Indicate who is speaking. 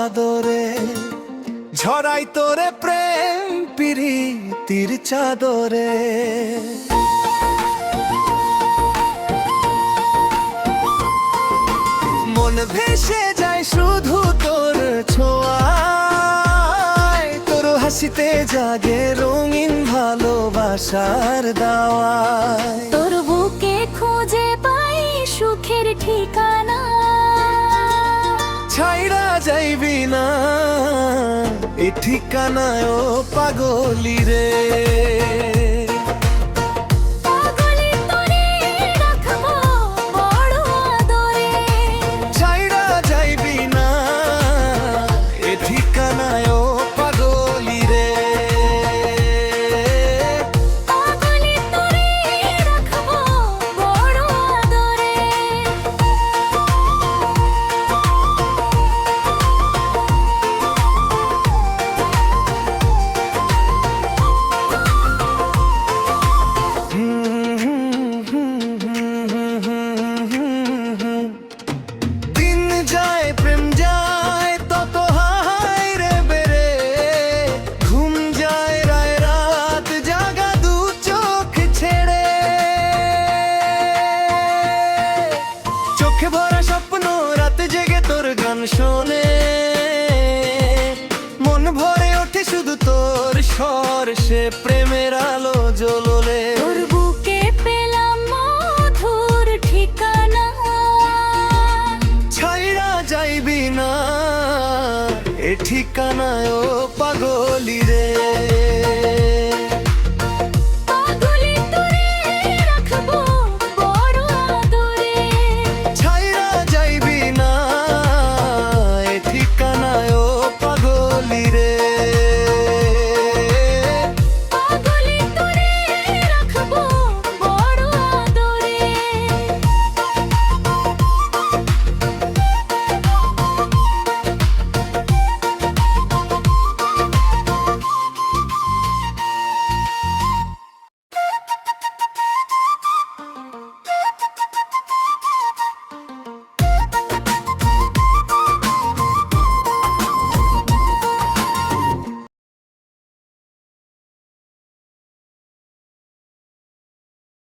Speaker 1: আদরে, ঝরাই তোরে প্রেম প্রীতির চাদরে। মন ভেসে যায় শুধু তোর ছোঁয়ায়, তোর হাসিতে জাগে রঙিন ভালোবাসার দাওয়ায়।
Speaker 2: তোর বুকে খুঁজে পাই সুখের ঠিকানা,
Speaker 1: ছাইরা যাইবি না এ ঠিকানায় ও পাগলি রে।
Speaker 2: পাগলে তোরে রাখবো বড় আদরে,
Speaker 1: ছাইরা যাইবি না এ ঠিকানায় ও পাগলি রে।
Speaker 2: পাগলে তোরে রাখবো বড় আদরে।
Speaker 1: দিন যায় প্রেম যায় তত হায় রে বেরে, ঘুম যায় রায় রাত জাগা দু চোখ ছেড়ে। চোখে ভরা স্বপ্ন রাত জেগে তোর গান শোনে, মন ভরে ওঠে শুধু তোর স্বর, সে প্রেমের আলো জ্বললে।
Speaker 2: তোর বুকে পেলাম মধুর ঠিকানা,
Speaker 1: ছাইরা যাইবি না এ ঠিকানায় ও পাগলি রে।